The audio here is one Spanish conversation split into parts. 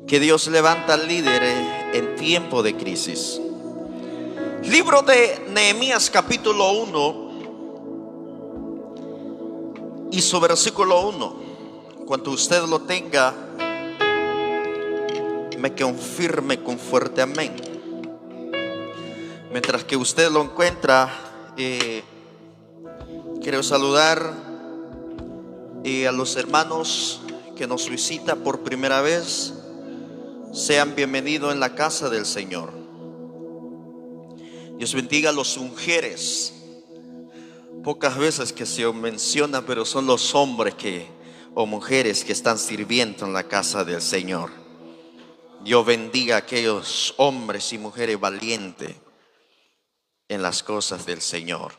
que Dios levanta líderes en tiempo de crisis. Libro de Nehemías capítulo 1 y su versículo 1. Cuando usted lo tenga, me confirme con fuerte amén. Mientras que usted lo encuentra, quiero saludar a los hermanos que nos visitan por primera vez. Sean bienvenidos en la casa del Señor. Dios bendiga a los mujeres. Pocas veces que se menciona, pero son los hombres o mujeres que están sirviendo en la casa del Señor. Dios bendiga a aquellos hombres y mujeres valientes en las cosas del Señor.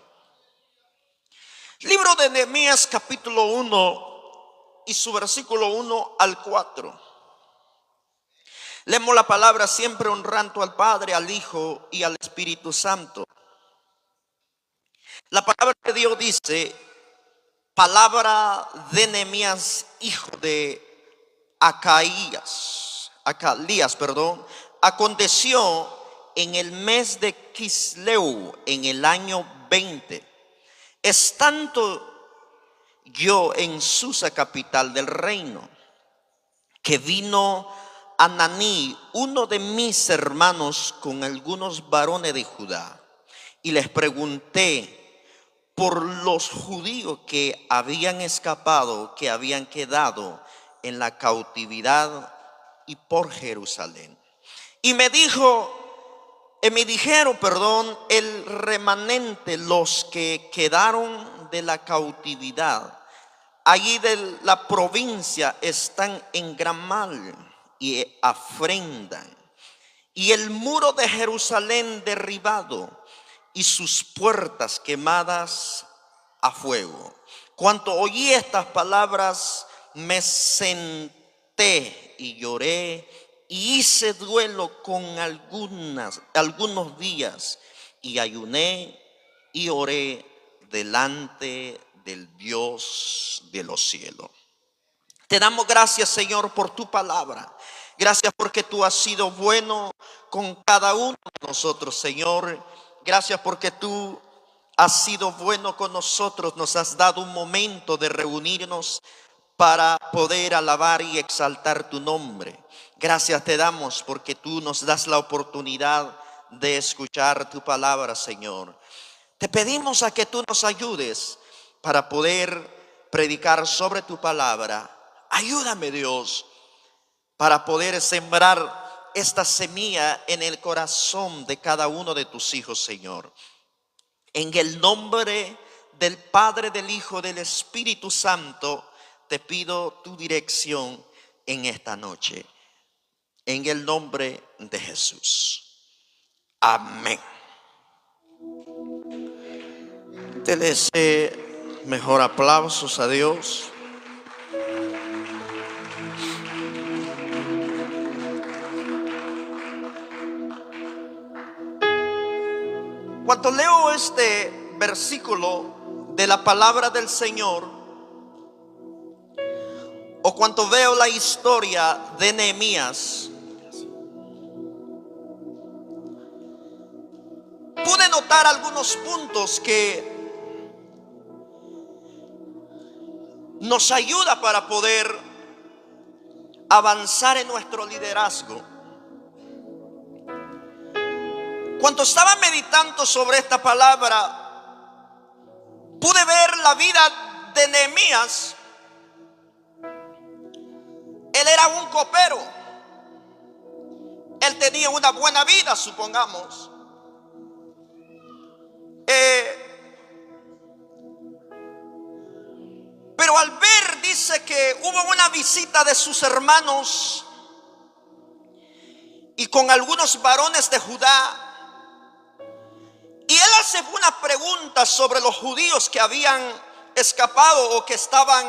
Libro de Nehemías capítulo 1 y su versículo 1 al 4. Leemos la palabra siempre honrando al Padre, al Hijo y al Espíritu Santo. La palabra de Dios dice: palabra de Nehemías, hijo de Acalías, aconteció en el mes de Quisleu, en el año 20, estando yo en Susa, capital del reino, que vino Ananí, uno de mis hermanos, con algunos varones de Judá, y les pregunté por los judíos que habían escapado, que habían quedado en la cautividad, y por Jerusalén. Y me dijeron, el remanente, los que quedaron de la cautividad, allí de la provincia, están en gran mal y afrendan, y el muro de Jerusalén derribado, y sus puertas quemadas a fuego. Cuando oí estas palabras, me senté y lloré, y hice duelo con algunos días, y ayuné y oré delante del Dios de los cielos. Te damos gracias, Señor, por tu palabra. Gracias porque tú has sido bueno con cada uno de nosotros, Señor. Gracias porque tú has sido bueno con nosotros. Nos has dado un momento de reunirnos para poder alabar y exaltar tu nombre. Gracias te damos porque tú nos das la oportunidad de escuchar tu palabra, Señor. Te pedimos a que tú nos ayudes para poder predicar sobre tu palabra. Ayúdame, Dios, para poder sembrar esta semilla en el corazón de cada uno de tus hijos, Señor. En el nombre del Padre, del Hijo, del Espíritu Santo, te pido tu dirección en esta noche. En el nombre de Jesús. Amén. Dele ese mejor aplausos a Dios. Cuando leo este versículo de la palabra del Señor, o cuando veo la historia de Nehemías, pude notar algunos puntos que nos ayuda para poder avanzar en nuestro liderazgo. Cuando estaba meditando sobre esta palabra, pude ver la vida de Nehemías. Él era un copero. Él tenía una buena vida, supongamos. Pero al ver, dice que hubo una visita de sus hermanos y con algunos varones de Judá. Y él hace una pregunta sobre los judíos que habían escapado o que estaban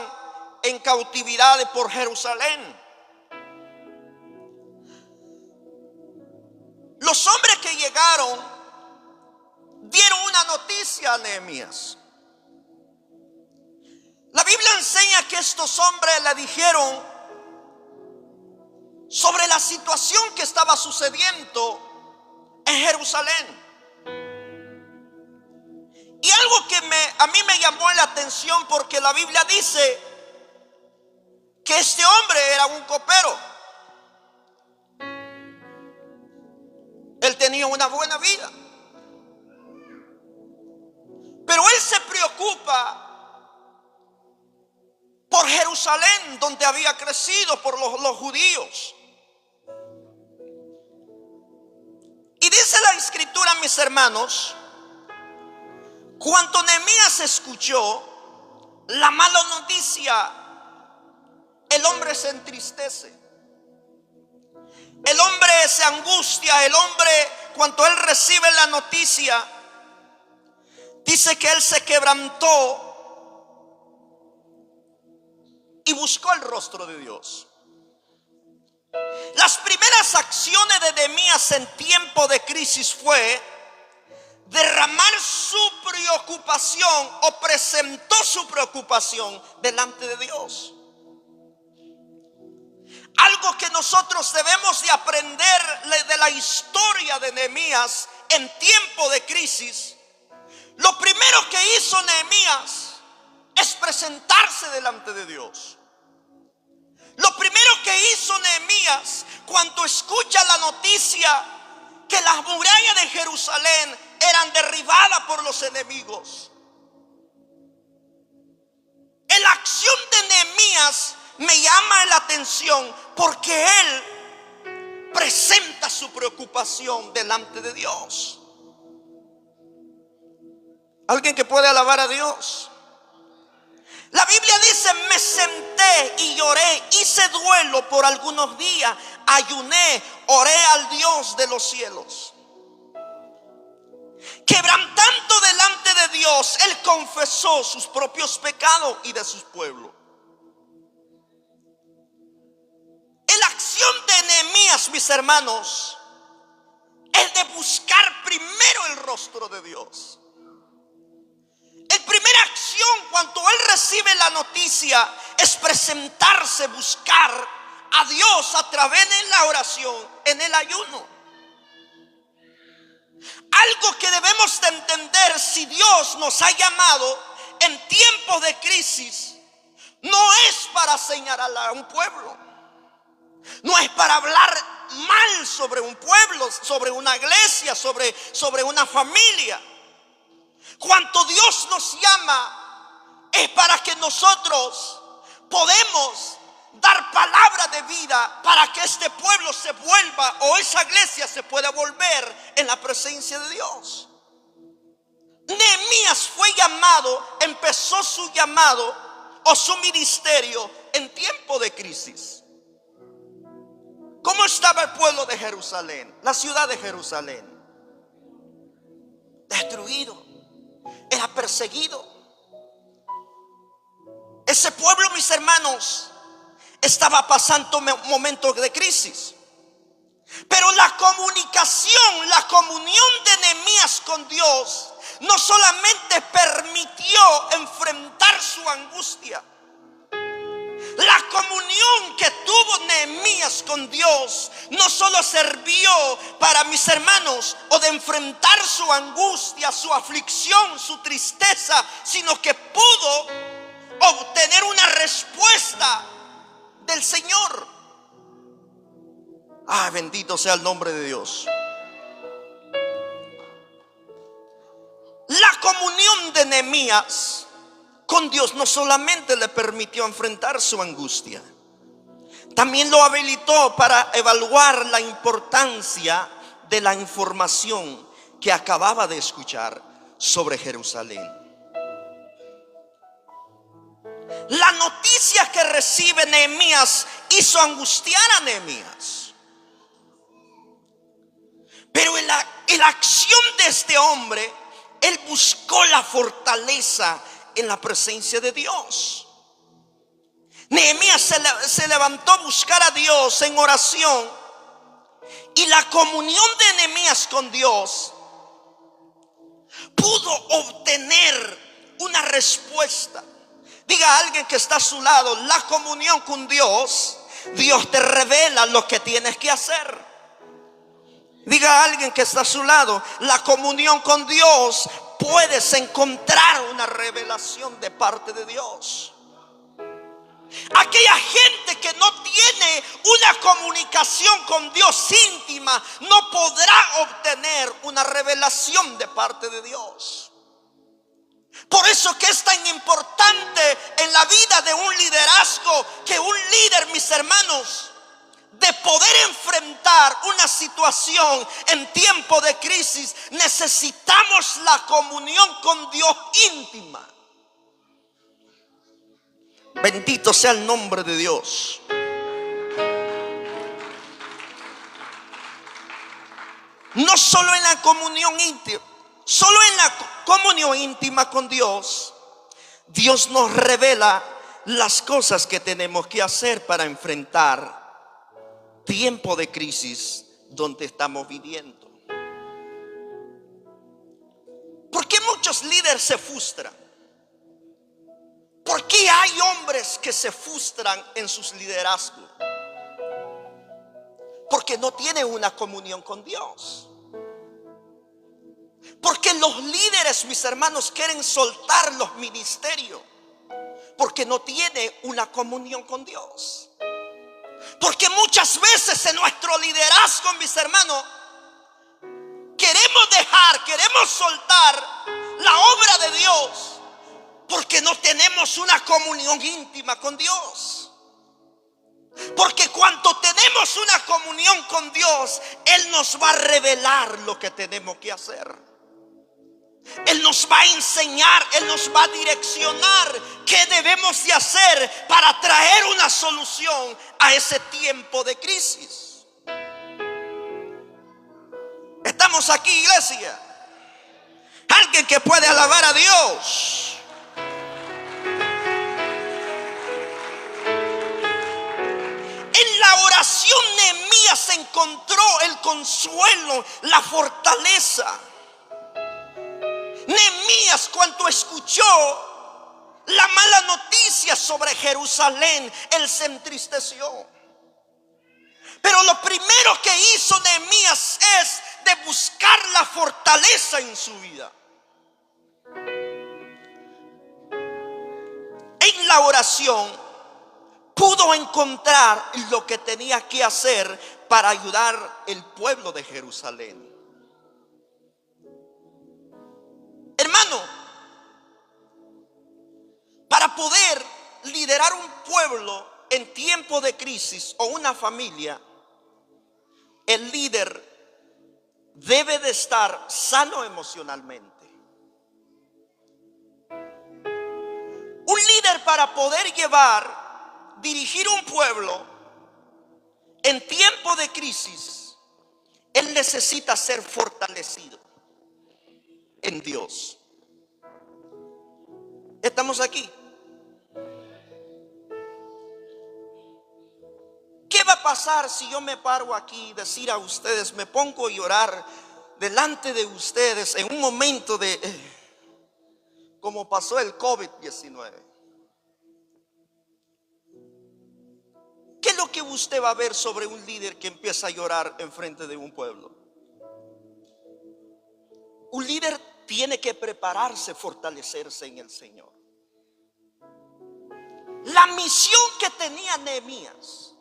en cautividad por Jerusalén. Los hombres que llegaron dieron una noticia a Nehemías. La Biblia enseña que estos hombres le dijeron: sobre la situación que estaba sucediendo en Jerusalén. Y algo que a mí me llamó la atención, porque la Biblia dice que este hombre era un copero. Él tenía una buena vida, pero él se preocupa por Jerusalén, donde había crecido, por los judíos. Y dice la escritura, mis hermanos, cuando Nehemías escuchó la mala noticia, el hombre se entristece, el hombre se angustia, el hombre, cuando él recibe la noticia, dice que él se quebrantó y buscó el rostro de Dios. Las primeras acciones de Nehemías en tiempo de crisis fue derramar su preocupación, o presentó su preocupación delante de Dios. Algo que nosotros debemos de aprender de la historia de Nehemías en tiempo de crisis. Lo primero que hizo Nehemías es presentarse delante de Dios. Lo primero que hizo Nehemías cuando escucha la noticia que las murallas de Jerusalén eran derribadas por los enemigos, la acción de Nehemías me llama la atención, porque él presenta su preocupación delante de Dios. ¿Alguien que puede alabar a Dios? La Biblia dice: me senté y lloré, hice duelo por algunos días, ayuné, oré al Dios de los cielos. Quebrantando delante de Dios, él confesó sus propios pecados y de sus pueblos. La acción de Nehemías, mis hermanos, es de buscar primero el rostro de Dios. La primera acción cuando él recibe la noticia es presentarse, buscar a Dios a través de la oración, en el ayuno. Algo que debemos de entender: si Dios nos ha llamado en tiempos de crisis, no es para señalar a un pueblo, no es para hablar mal sobre un pueblo, sobre una iglesia, sobre una familia. Cuando Dios nos llama es para que nosotros podemos dar palabra de vida, para que este pueblo se vuelva, o esa iglesia se pueda volver en la presencia de Dios. Nehemías fue llamado, empezó su llamado o su ministerio en tiempo de crisis. ¿Cómo estaba el pueblo de Jerusalén? La ciudad de Jerusalén. Destruido. Era perseguido. Ese pueblo, mis hermanos, estaba pasando momentos de crisis. Pero la comunicación, la comunión de Nehemías con Dios no solamente permitió enfrentar su angustia. La comunión que tuvo Nehemías con Dios no solo sirvió para, mis hermanos, o de enfrentar su angustia, su aflicción, su tristeza, sino que pudo obtener una respuesta del Señor. Bendito sea el nombre de Dios. La comunión de Nehemías con Dios no solamente le permitió enfrentar su angustia, también lo habilitó para evaluar la importancia de la información que acababa de escuchar sobre Jerusalén. La noticia que recibe Nehemías hizo angustiar a Nehemías. Pero en la acción de este hombre, él buscó la fortaleza en la presencia de Dios. Nehemías se levantó a buscar a Dios en oración, y la comunión de Nehemías con Dios pudo obtener una respuesta. Diga a alguien que está a su lado: la comunión con Dios Dios te revela lo que tienes que hacer. Diga a alguien que está a su lado: la comunión con Dios, puedes encontrar una revelación de parte de Dios. Aquella gente que no tiene una comunicación con Dios íntima no podrá obtener una revelación de parte de Dios. Por eso que es tan importante en la vida de un liderazgo que un líder, mis hermanos, de poder enfrentar una situación en tiempo de crisis, necesitamos la comunión con Dios íntima. Bendito sea el nombre de Dios. No solo en la comunión íntima, solo en la comunión íntima con Dios, Dios nos revela las cosas que tenemos que hacer para enfrentar tiempo de crisis donde estamos viviendo. ¿Por qué muchos líderes se frustran? ¿Por qué hay hombres que se frustran en sus liderazgos? Porque no tienen una comunión con Dios. Porque los líderes, mis hermanos, quieren soltar los ministerios porque no tienen una comunión con Dios. Porque muchas veces en nuestro liderazgo, mis hermanos, queremos soltar la obra de Dios porque no tenemos una comunión íntima con Dios. Porque cuando tenemos una comunión con Dios, Él nos va a revelar lo que tenemos que hacer. Él nos va a enseñar, Él nos va a direccionar qué debemos de hacer para traer una solución a ese tiempo de crisis. Estamos aquí, iglesia. Alguien que puede alabar a Dios. En la oración Nehemías encontró el consuelo, la fortaleza. Nehemías, cuando escuchó la mala noticia sobre Jerusalén, él se entristeció. Pero lo primero que hizo Nehemías es de buscar la fortaleza en su vida. En la oración pudo encontrar lo que tenía que hacer para ayudar al pueblo de Jerusalén. Hermano, para poder liderar un pueblo en tiempo de crisis o una familia, el líder debe de estar sano emocionalmente. Un líder, para poder dirigir un pueblo en tiempo de crisis, él necesita ser fortalecido en Dios. Estamos aquí. ¿Qué va a pasar si yo me paro aquí y decir a ustedes, me pongo a llorar delante de ustedes en un momento de como pasó el COVID-19? ¿Qué es lo que usted va a ver sobre un líder que empieza a llorar en frente de un pueblo? Un líder tiene que prepararse, fortalecerse en el Señor. La misión que tenía Nehemías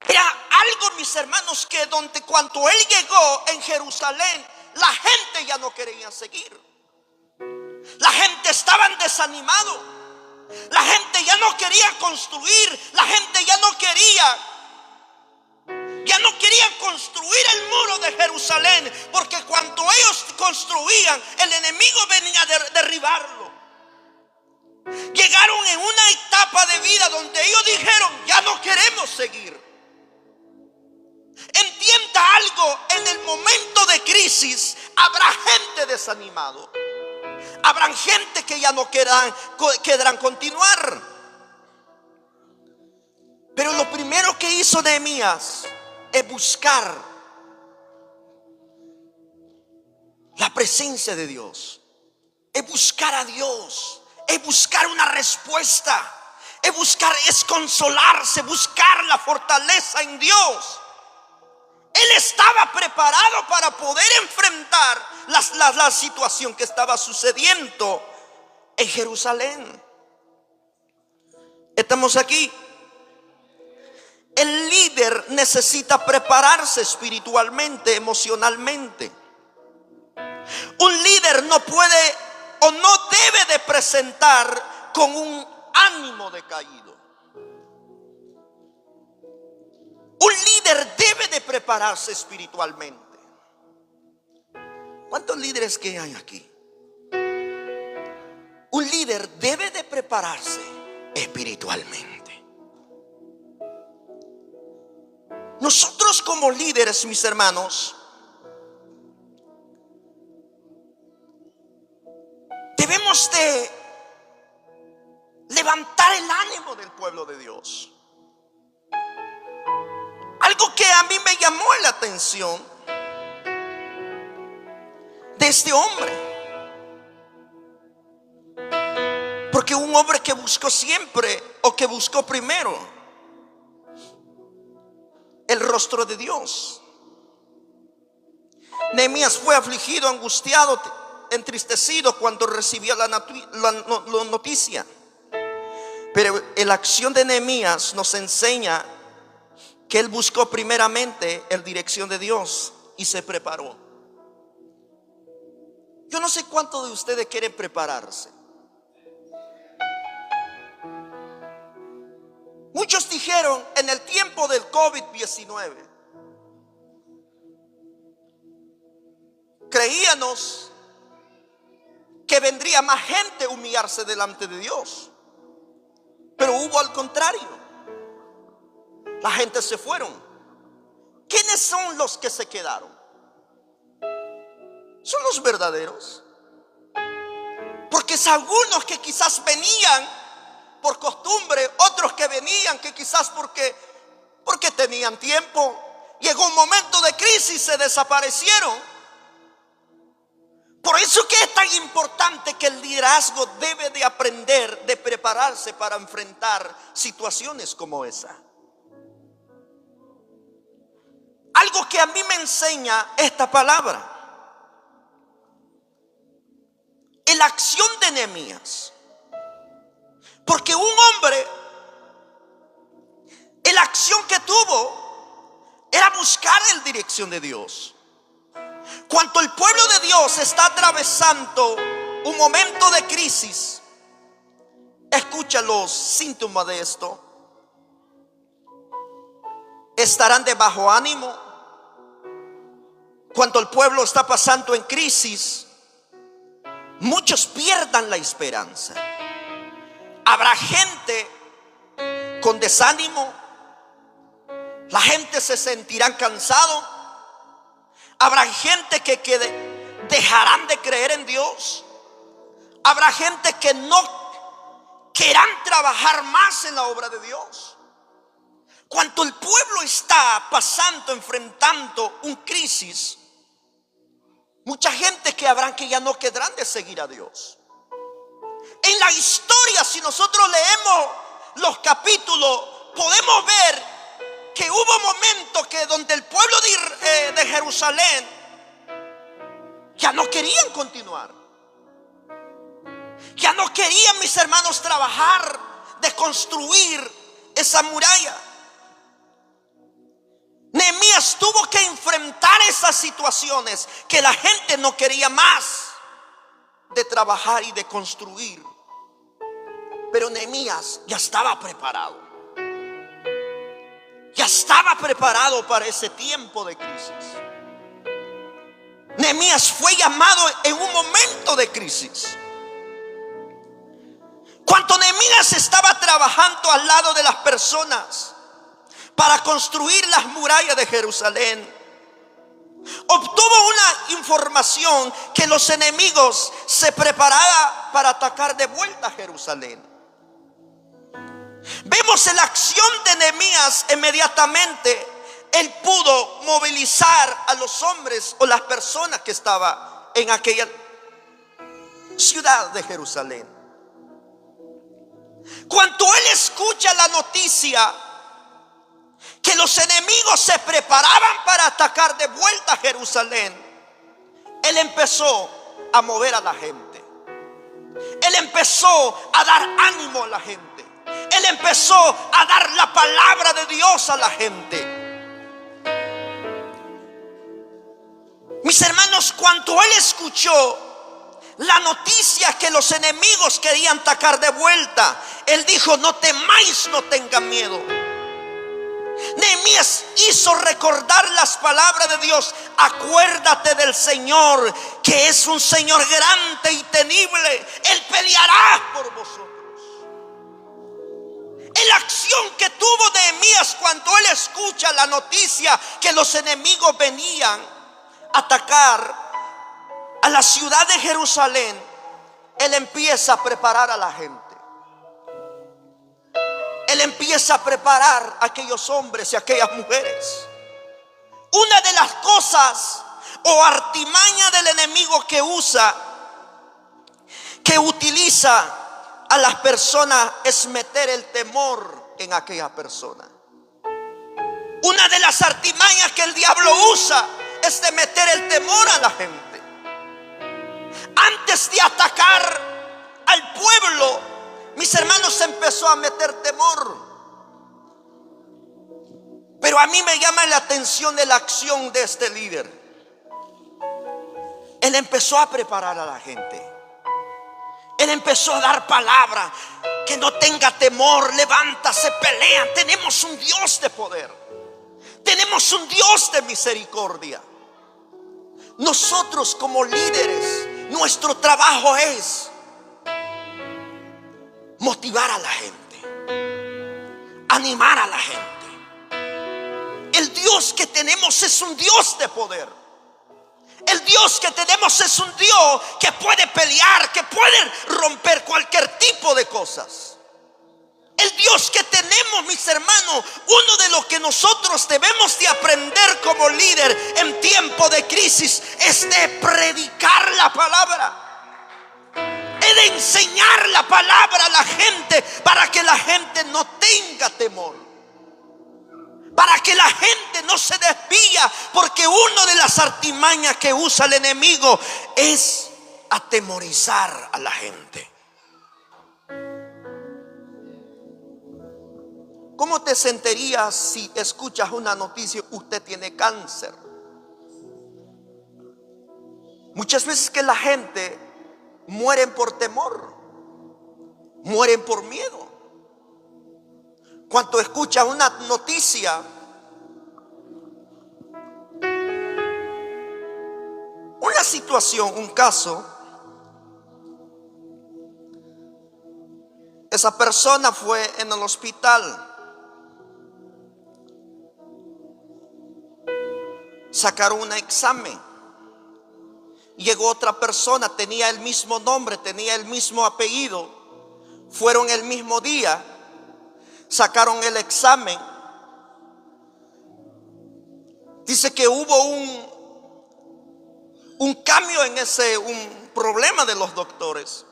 era algo, mis hermanos, que cuando él llegó en Jerusalén, la gente ya no quería seguir. La gente estaba desanimado. La gente ya no quería construir. La gente ya no quería construir el muro de Jerusalén, porque cuando ellos construían, el enemigo venía a derribarlo. Llegaron en una etapa de vida donde ellos dijeron, ya no queremos seguir. Entienda algo, en el momento de crisis habrá gente desanimado. Habrán gente que ya no querrán continuar. Pero lo primero que hizo Nehemías es buscar la presencia de Dios, es buscar a Dios, es buscar una respuesta, es consolarse, buscar la fortaleza en Dios. Él estaba preparado para poder enfrentar la situación que estaba sucediendo en Jerusalén. Estamos aquí. El líder necesita prepararse espiritualmente, emocionalmente. Un líder no puede o no debe de presentar con un ánimo decaído. Un líder debe de prepararse espiritualmente. ¿Cuántos líderes que hay aquí? Un líder debe de prepararse espiritualmente. Nosotros como líderes, mis hermanos, debemos de levantar el ánimo del pueblo de Dios. Algo que a mí me llamó la atención de este hombre, porque un hombre que buscó siempre, o que buscó primero el rostro de Dios. Nehemías fue afligido, angustiado, entristecido cuando recibió la noticia. Pero la acción de Nehemías nos enseña que él buscó primeramente la dirección de Dios y se preparó. Yo no sé cuántos de ustedes quieren prepararse. Muchos dijeron en el tiempo del COVID-19, creíamos que vendría más gente a humillarse delante de Dios, pero hubo al contrario. La gente se fueron. ¿Quiénes son los que se quedaron? Son los verdaderos. Porque es algunos que quizás venían por costumbre, otros que venían que quizás porque tenían tiempo. Llegó un momento de crisis, se desaparecieron. Por eso que es tan importante que el liderazgo debe de aprender, de prepararse para enfrentar situaciones como esa. Algo que a mí me enseña esta palabra, en la acción de Nehemías. Porque un hombre, en la acción que tuvo, era buscar la dirección de Dios. Cuando el pueblo de Dios está atravesando un momento de crisis, escucha los síntomas de esto. Estarán de bajo ánimo. Cuando el pueblo está pasando en crisis, muchos pierdan la esperanza. Habrá gente con desánimo. La gente se sentirá cansado. Habrá gente que dejarán de creer en Dios. Habrá gente que no querrán trabajar más en la obra de Dios. Cuando el pueblo está pasando, enfrentando un crisis, mucha gente que habrán que ya no querrán de seguir a Dios. En la historia, si nosotros leemos los capítulos, podemos ver que hubo momentos que donde el pueblo de Jerusalén ya no querían continuar. Ya no querían, mis hermanos, trabajar de construir esa muralla. Nehemías tuvo que enfrentar esas situaciones que la gente no quería más de trabajar y de construir. Pero Nehemías ya estaba preparado. Ya estaba preparado para ese tiempo de crisis. Nehemías fue llamado en un momento de crisis. Cuando Nehemías estaba trabajando al lado de las personas para construir las murallas de Jerusalén, obtuvo una información que los enemigos se preparaban para atacar de vuelta a Jerusalén. Vemos en la acción de Nehemías, inmediatamente él pudo movilizar a los hombres o las personas que estaban en aquella ciudad de Jerusalén. Cuando él escucha la noticia que los enemigos se preparaban para atacar de vuelta a Jerusalén, él empezó a mover a la gente. Él empezó a dar ánimo a la gente. Él empezó a dar la palabra de Dios a la gente. Mis hermanos, cuando él escuchó la noticia que los enemigos querían atacar de vuelta, él dijo: no temáis, no tengan miedo. Nehemías hizo recordar las palabras de Dios: acuérdate del Señor, que es un Señor grande y temible. Él peleará por vosotros. La acción que tuvo Nehemías cuando él escucha la noticia que los enemigos venían a atacar a la ciudad de Jerusalén, él empieza a preparar a la gente. Él empieza a preparar a aquellos hombres y a aquellas mujeres. Una de las cosas o artimaña del enemigo que utiliza a las personas es meter el temor en aquella persona. Una de las artimañas que el diablo usa es de meter el temor a la gente. Antes de atacar al pueblo, mis hermanos, empezó a meter temor. Pero a mí me llama la atención de la acción de este líder. Él empezó a preparar a la gente. Él empezó a dar palabra: que no tenga temor, levántase, pelea. Tenemos un Dios de poder. Tenemos un Dios de misericordia. Nosotros como líderes, nuestro trabajo es motivar a la gente, animar a la gente. El Dios que tenemos es un Dios de poder. El Dios que tenemos es un Dios que puede pelear, que puede romper cualquier tipo de cosas. El Dios que tenemos, mis hermanos, uno de lo que nosotros debemos de aprender como líder en tiempo de crisis es de predicar la palabra, es de enseñar la palabra a la gente para que la gente no tenga temor, para que la gente no se desvía, porque una de las artimañas que usa el enemigo es atemorizar a la gente. ¿Cómo te sentirías si escuchas una noticia: usted tiene cáncer? Muchas veces que la gente mueren por temor, mueren por miedo. Cuando escuchas una noticia, una situación, un caso, esa persona fue en el hospital, sacaron un examen, llegó otra persona, tenía el mismo nombre, tenía el mismo apellido, fueron el mismo día, sacaron el examen. Dice que hubo un cambio en un problema de los doctores.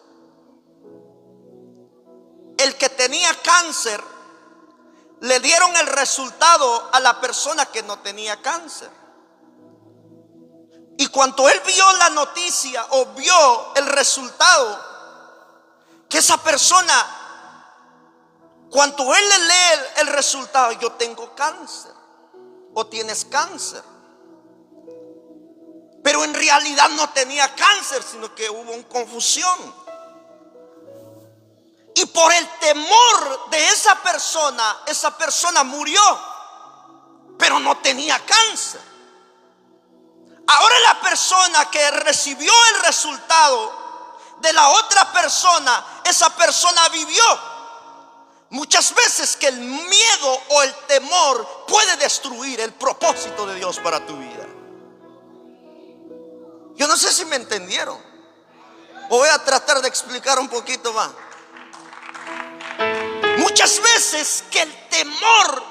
El que tenía cáncer le dieron el resultado a la persona que no tenía cáncer. Y cuando él vio la noticia o vio el resultado, que esa persona, cuando él le lee el resultado: yo tengo cáncer, o tienes cáncer, pero en realidad no tenía cáncer, sino que hubo una confusión. Y por el temor de esa persona murió, pero no tenía cáncer. Ahora la persona que recibió el resultado de la otra persona, esa persona vivió. Muchas veces que el miedo o el temor puede destruir el propósito de Dios para tu vida. Yo no sé si me entendieron. Voy a tratar de explicar un poquito más. Muchas veces que el temor,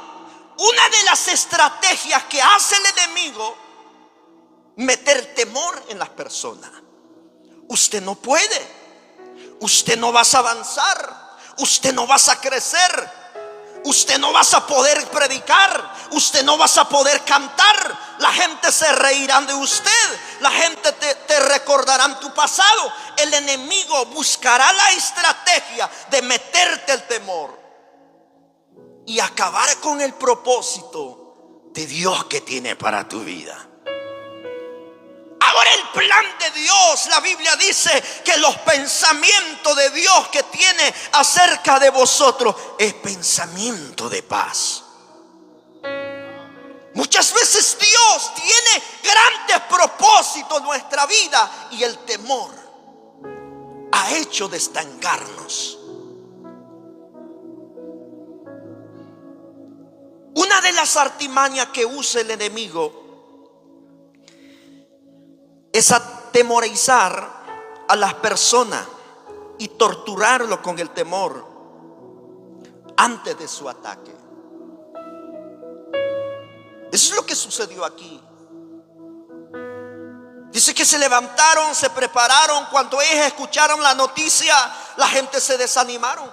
una de las estrategias que hace el enemigo, meter temor en las personas. Usted no puede, usted no vas a avanzar, usted no vas a crecer, usted no vas a poder predicar, usted no vas a poder cantar. La gente se reirán de usted, la gente te recordará tu pasado. El enemigo buscará la estrategia de meterte el temor y acabar con el propósito de Dios que tiene para tu vida. Ahora el plan de Dios, la Biblia dice que los pensamientos de Dios que tiene acerca de vosotros es pensamiento de paz. Muchas veces Dios tiene grandes propósitos en nuestra vida y el temor ha hecho de estancarnos. Una de las artimañas que usa el enemigo es atemorizar a las personas y torturarlo con el temor antes de su ataque. Eso es lo que sucedió aquí. Dice que se levantaron, se prepararon. Cuando ellos escucharon la noticia, la gente se desanimaron.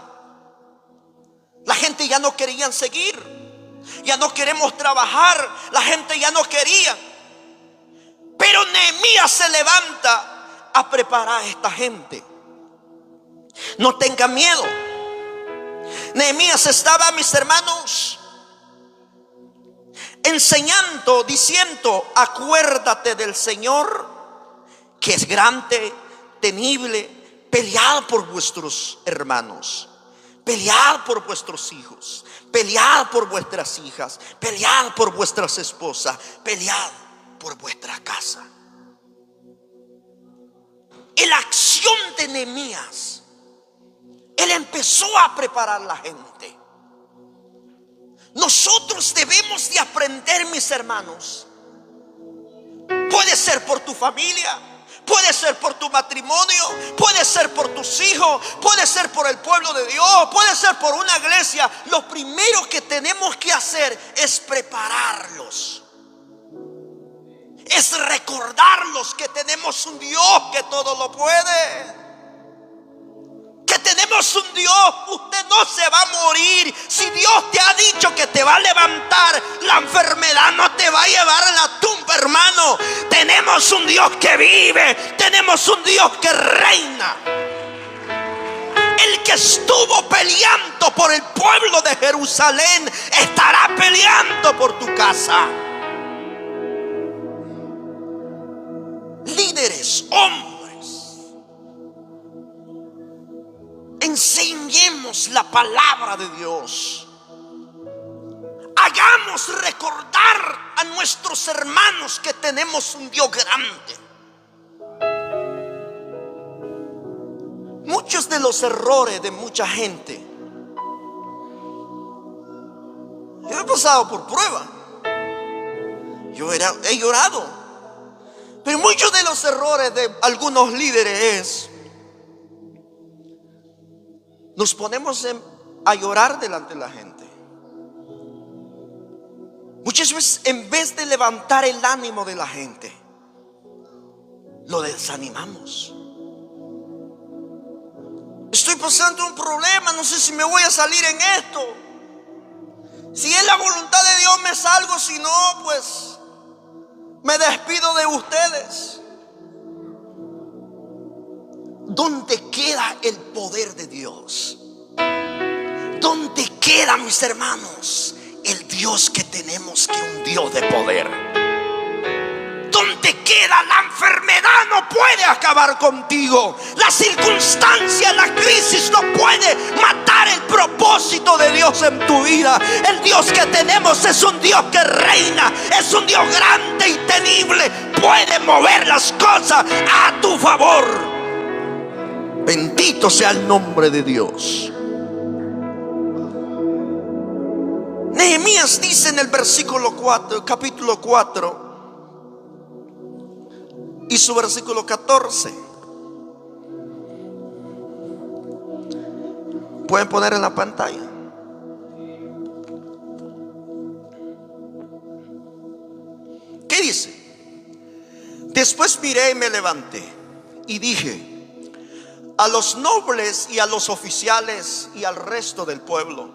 La gente ya no querían seguir. Ya no queremos trabajar. La gente ya no quería. Pero Nehemías se levanta a preparar a esta gente. No tengan miedo. Nehemías estaba, mis hermanos, enseñando, diciendo: acuérdate del Señor, que es grande, temible. Pelead por vuestros hermanos, pelead por vuestros hijos, pelead por vuestras hijas, pelead por vuestras esposas, pelead por vuestra casa. En la acción de Nehemías, él empezó a preparar la gente. Nosotros debemos de aprender, mis hermanos. Puede ser por tu familia, puede ser por tu matrimonio, puede ser por tus hijos, puede ser por el pueblo de Dios, puede ser por una iglesia. Lo primero que tenemos que hacer es prepararlos. Es recordarlos que tenemos un Dios que todo lo puede. Que tenemos un Dios, usted no se va a morir. Si Dios te ha dicho que te va a levantar, la enfermedad no te va a llevar a la tumba, hermano. Tenemos un Dios que vive, tenemos un Dios que reina. El que estuvo peleando por el pueblo de Jerusalén estará peleando por tu casa. Líderes, hombres, enseñemos la palabra de Dios. Hagamos recordar a nuestros hermanos que tenemos un Dios grande. Muchos de los errores de mucha gente, yo he pasado por prueba, yo he llorado. Pero muchos de los errores de algunos líderes es: nos ponemos a llorar delante de la gente. Muchas veces, en vez de levantar el ánimo de la gente, lo desanimamos. Estoy pasando un problema, no sé si me voy a salir en esto. Si es la voluntad de Dios me salgo, si no, pues me despido de ustedes. ¿Dónde queda el poder de Dios? ¿Dónde queda, mis hermanos, el Dios que tenemos, que un Dios de poder? ¿Dónde queda? La enfermedad no puede acabar contigo. La circunstancia, la crisis no puede matar el propósito de Dios en tu vida. El Dios que tenemos es un Dios que reina, es un Dios grande y temible. Puede mover las cosas a tu favor. Bendito sea el nombre de Dios. Nehemías dice en el versículo 4, capítulo 4 y su versículo 14. Pueden poner en la pantalla. ¿Qué dice? Después miré y me levanté y dije: a los nobles y a los oficiales y al resto del pueblo: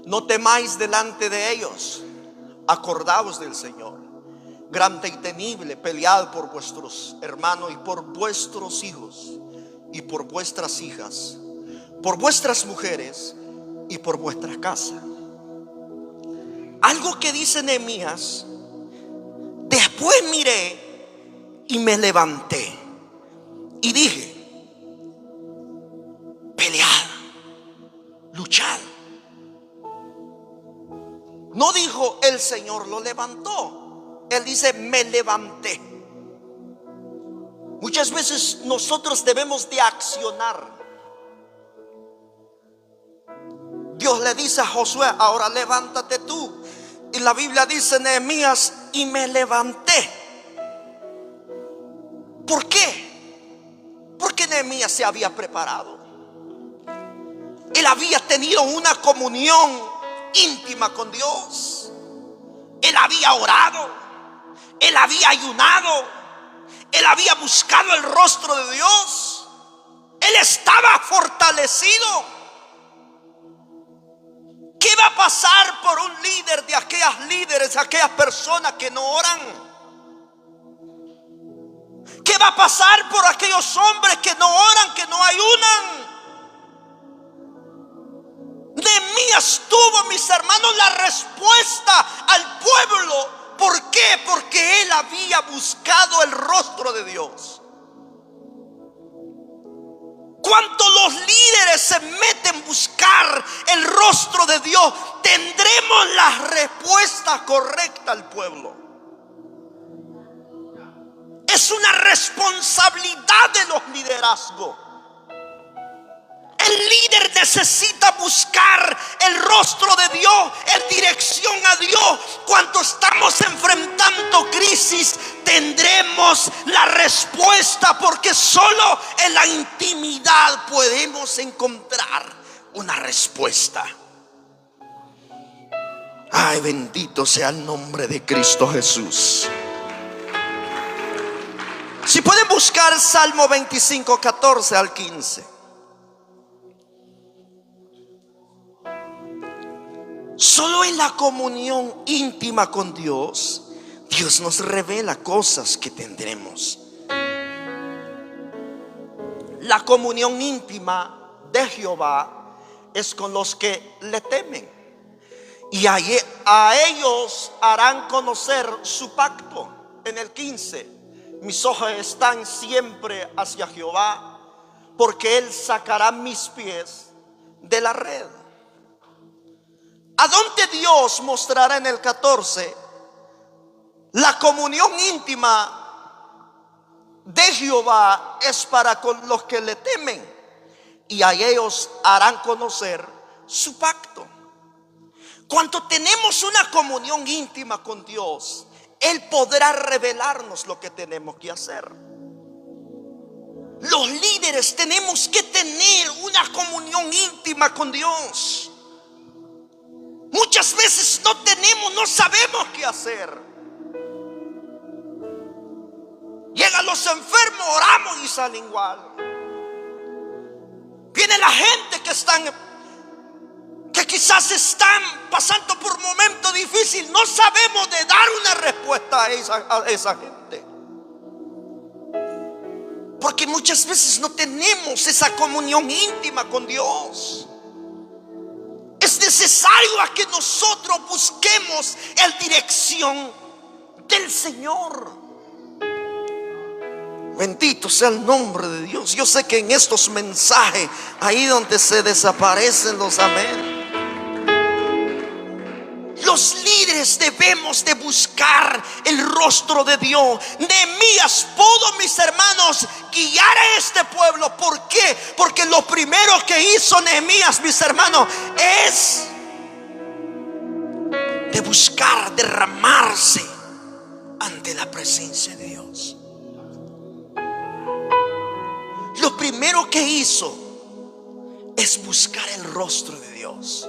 no temáis delante de ellos, acordaos del Señor, grande y temible, pelead por vuestros hermanos y por vuestros hijos y por vuestras hijas, por vuestras mujeres y por vuestra casa. Algo que dice Nehemías: después miré y me levanté y dije, pelead, luchad. No dijo el Señor lo levantó, él dice me levanté. Muchas veces nosotros debemos de accionar. Dios le dice a Josué: ahora levántate tú. Y la Biblia dice Nehemías: y me levanté. ¿Por qué? Porque Nehemías se había preparado. Él había tenido una comunión íntima con Dios. Él había orado, él había ayunado, él había buscado el rostro de Dios. Él estaba fortalecido. ¿Qué va a pasar por un líder de aquellas líderes, aquellas personas que no oran? ¿Qué va a pasar por aquellos hombres que no oran, que no ayunan? Nehemías tuvo, mis hermanos, la respuesta al pueblo. ¿Por qué? Porque él había buscado el rostro de Dios. Cuando los líderes se meten a buscar el rostro de Dios, tendremos la respuesta correcta al pueblo. Es una responsabilidad de los liderazgos. El líder necesita buscar el rostro de Dios, en dirección a Dios. Cuando estamos enfrentando crisis, tendremos la respuesta, porque solo en la intimidad podemos encontrar una respuesta. Ay, bendito sea el nombre de Cristo Jesús. Si pueden buscar Salmo 25, 14 al 15. Solo en la comunión íntima con Dios, Dios nos revela cosas que tendremos. La comunión íntima de Jehová es con los que le temen, y a ellos harán conocer su pacto. En el 15, mis ojos están siempre hacia Jehová, porque Él sacará mis pies de la red. ¿A dónde Dios mostrará? En el 14, la comunión íntima de Jehová es para con los que le temen, y a ellos harán conocer su pacto. Cuando tenemos una comunión íntima con Dios, Él podrá revelarnos lo que tenemos que hacer. Los líderes tenemos que tener una comunión íntima con Dios. Muchas veces no sabemos qué hacer. Llegan los enfermos, oramos y salen igual. Viene la gente que quizás están pasando por un momento difícil. No sabemos de dar una respuesta a esa gente, porque muchas veces no tenemos esa comunión íntima con Dios. Es necesario a que nosotros busquemos la dirección del Señor. Bendito sea el nombre de Dios. Yo sé que en estos mensajes, ahí donde se desaparecen los amén, los líderes debemos de buscar el rostro de Dios. Nehemías pudo, mis hermanos, guiar a este pueblo. ¿Por qué? Porque lo primero que hizo Nehemías, mis hermanos, es de buscar derramarse ante la presencia de Dios. Lo primero que hizo es buscar el rostro de Dios.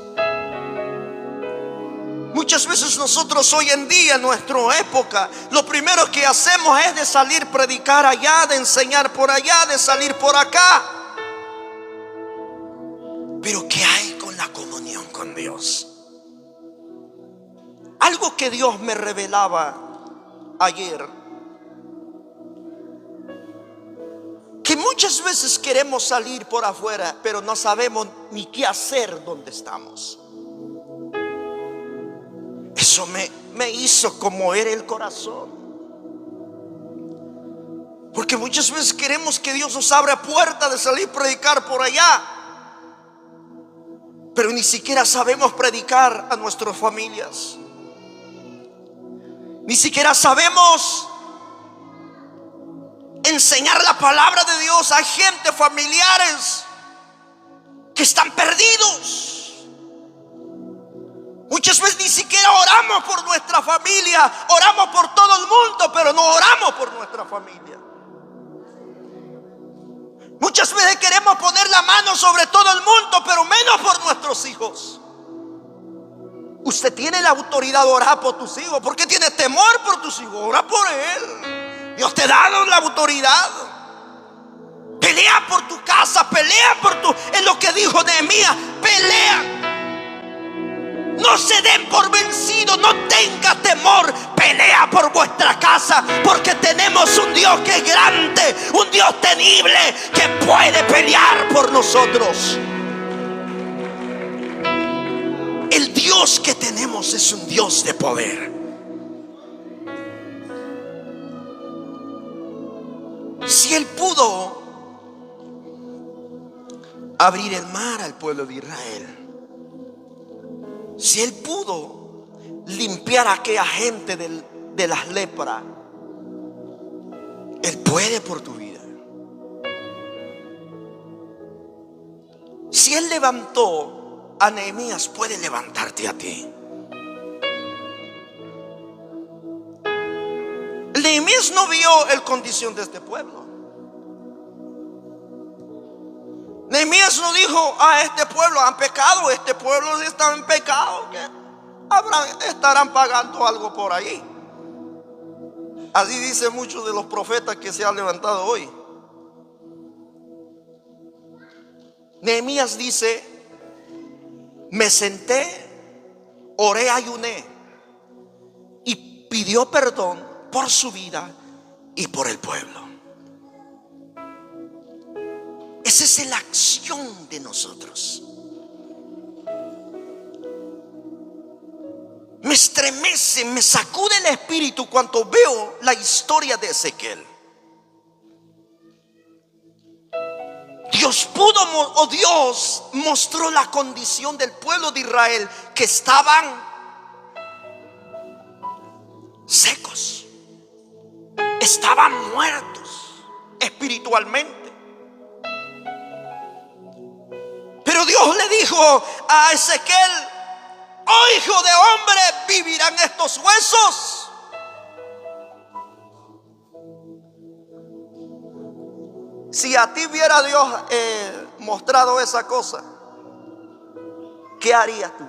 Muchas veces nosotros hoy en día, en nuestra época, lo primero que hacemos es de salir a predicar allá, de enseñar por allá, de salir por acá. Pero ¿qué hay con la comunión con Dios? Algo que Dios me revelaba ayer, que muchas veces queremos salir por afuera, pero no sabemos ni qué hacer donde estamos. Eso me hizo conmover el corazón. Porque muchas veces queremos que Dios nos abra puerta de salir a predicar por allá, pero ni siquiera sabemos predicar a nuestras familias. Ni siquiera sabemos enseñar la palabra de Dios a gente, familiares que están perdidos. Muchas veces ni siquiera oramos por nuestra familia. Oramos por todo el mundo, pero no oramos por nuestra familia. Muchas veces queremos poner la mano sobre todo el mundo, pero menos por nuestros hijos. Usted tiene la autoridad de orar por tus hijos. ¿Por qué tienes temor por tus hijos? Ora por él. Dios te ha dado la autoridad. Pelea por tu casa, pelea por tu... Es lo que dijo Nehemías, pelea. No se den por vencidos, no tenga temor. Pelea por vuestra casa, porque tenemos un Dios que es grande, un Dios temible, que puede pelear por nosotros. El Dios que tenemos es un Dios de poder. Si Él pudo abrir el mar al pueblo de Israel, si Él pudo limpiar a aquella gente de las lepras, Él puede por tu vida. Si Él levantó a Nehemías, puede levantarte a ti. Nehemías no vio la condición de este pueblo. Nehemías no dijo: este pueblo han pecado, este pueblo está en pecado, que estarán pagando algo por ahí. Así dicen muchos de los profetas que se han levantado hoy. Nehemías dice: me senté, oré, ayuné y pidió perdón por su vida y por el pueblo. Esa es la acción de nosotros. Me estremece, me sacude el espíritu cuando veo la historia de Ezequiel. Dios mostró la condición del pueblo de Israel, que estaban secos, estaban muertos espiritualmente. Pero Dios le dijo a Ezequiel: oh hijo de hombre, ¿vivirán estos huesos? Si a ti viera Dios mostrado esa cosa, ¿qué harías tú?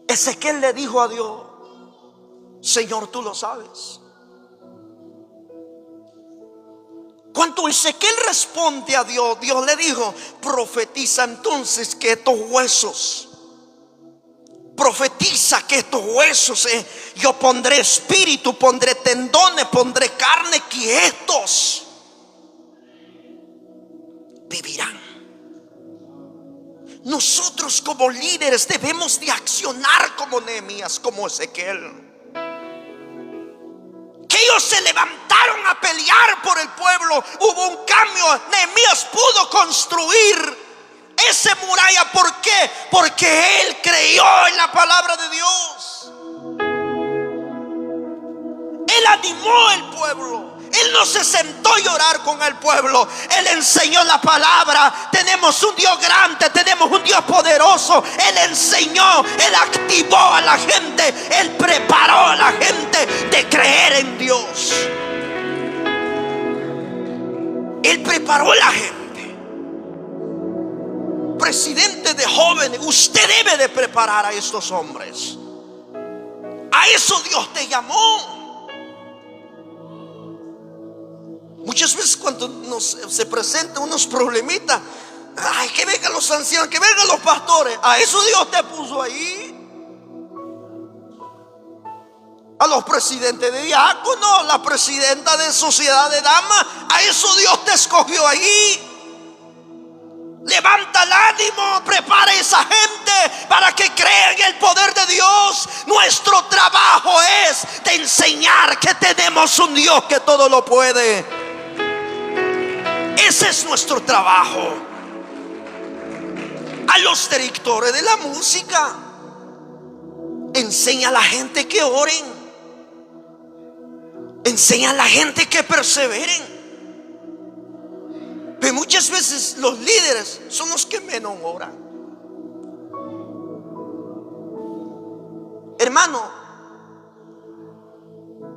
Ezequiel le dijo a Dios: Señor, tú lo sabes. Cuando Ezequiel responde a Dios, Dios le dijo: profetiza entonces que estos huesos, profetiza que estos huesos, yo pondré espíritu, pondré tendones, pondré carne, que estos vivirán. Nosotros como líderes debemos de accionar como Nehemías, como Ezequiel. Que ellos se levantaron a pelear por el pueblo. Hubo un cambio. Nehemías pudo construir esa muralla. ¿Por qué? Porque él creyó en la palabra de Dios. Él animó al pueblo. Él no se sentó a llorar con el pueblo. Él enseñó la palabra. Tenemos un Dios grande, tenemos un Dios poderoso. Él enseñó, él activó a la gente, él preparó a la gente de creer en Dios. Él preparó a la gente. presidente de jóvenes, usted debe de preparar a estos hombres. A eso Dios te llamó. Muchas veces cuando se presentan unos problemitas, ay, que vengan los ancianos, que vengan los pastores. A eso Dios te puso ahí. A los presidentes de diáconos, la presidenta de sociedad de damas, a eso Dios te escogió ahí. Levanta el ánimo, prepara a esa gente para que crean en el poder de Dios. Nuestro trabajo es de enseñar que tenemos un Dios que todo lo puede. Ese es nuestro trabajo. A los directores de la música, enseña a la gente que oren, enseña a la gente que perseveren. Pero muchas veces los líderes son los que menos oran. Hermano,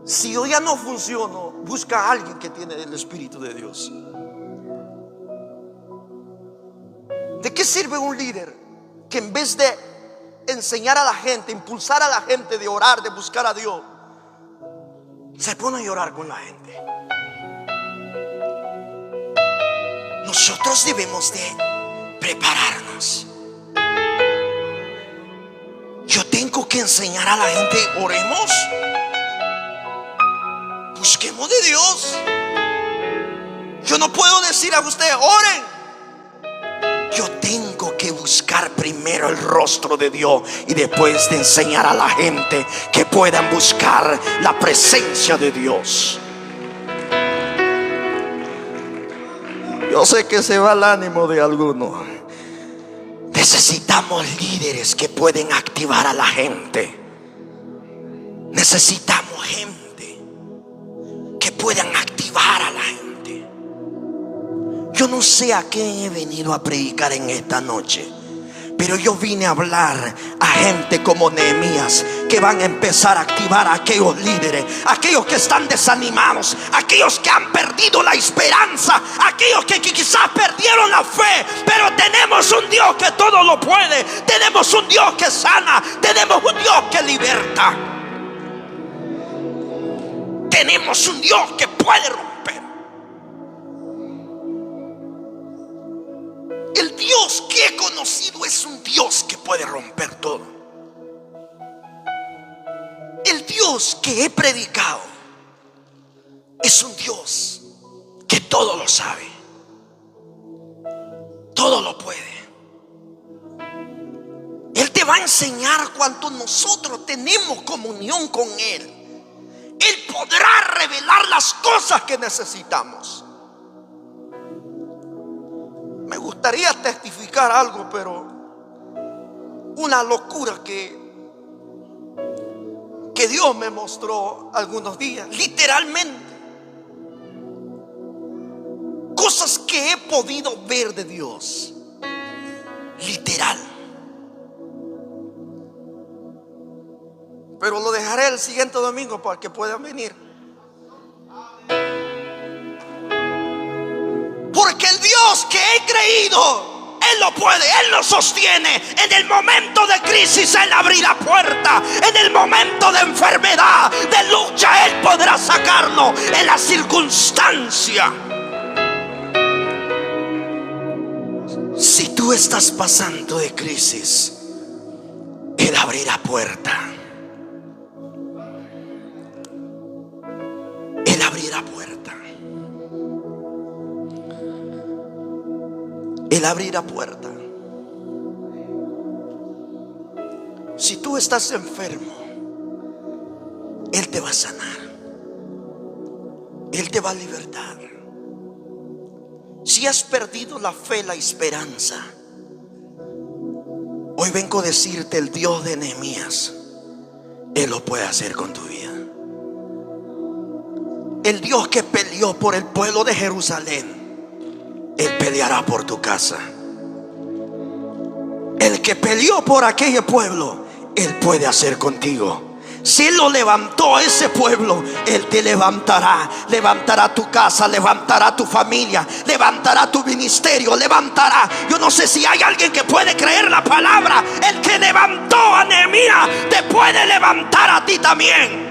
si yo ya no funciono, busca a alguien que tiene el Espíritu de Dios. ¿De qué sirve un líder que en vez de enseñar a la gente, impulsar a la gente de orar, de buscar a Dios, se pone a llorar con la gente? Nosotros debemos de prepararnos. Yo tengo que enseñar a la gente: oremos, busquemos de Dios. Yo no puedo decir a usted: oren. Yo tengo que buscar primero el rostro de Dios y después de enseñar a la gente que puedan buscar la presencia de Dios. Yo sé que se va el ánimo de algunos. Necesitamos líderes que pueden activar a la gente. Necesitamos gente que puedan activar a la gente. Yo no sé a qué he venido a predicar en esta noche, pero yo vine a hablar a gente como Nehemías, que van a empezar a activar a aquellos líderes, aquellos que están desanimados, aquellos que han perdido la esperanza, aquellos que quizás perdieron la fe. Pero tenemos un Dios que todo lo puede. Tenemos un Dios que sana. Tenemos un Dios que liberta. Tenemos un Dios que puede romper. El Dios que he conocido es un Dios que puede romper todo. El Dios que he predicado es un Dios que todo lo sabe, todo lo puede. Él te va a enseñar cuando nosotros tenemos comunión con Él. Él podrá revelar las cosas que necesitamos. Me gustaría testificar algo, pero una locura que Dios me mostró algunos días, literalmente. Cosas que he podido ver de Dios, literal. Pero lo dejaré el siguiente domingo para que puedan venir. Porque el Dios que he creído, Él lo puede, Él lo sostiene. En el momento de crisis Él abrirá puerta. En el momento de enfermedad, de lucha, Él podrá sacarnos en la circunstancia. Si tú estás pasando de crisis, Él abrirá puerta. Él abrirá puerta. Él abrirá puerta. Si tú estás enfermo, Él te va a sanar. Él te va a libertar. Si has perdido la fe, la esperanza, hoy vengo a decirte: el Dios de Nehemías, Él lo puede hacer con tu vida. El Dios que peleó por el pueblo de Jerusalén, Él peleará por tu casa. El que peleó por aquel pueblo, Él puede hacer contigo. Si Él lo levantó a ese pueblo, Él te levantará. Levantará tu casa, levantará tu familia, levantará tu ministerio, levantará. Yo no sé si hay alguien que puede creer la palabra. El que levantó a Nehemías te puede levantar a ti también.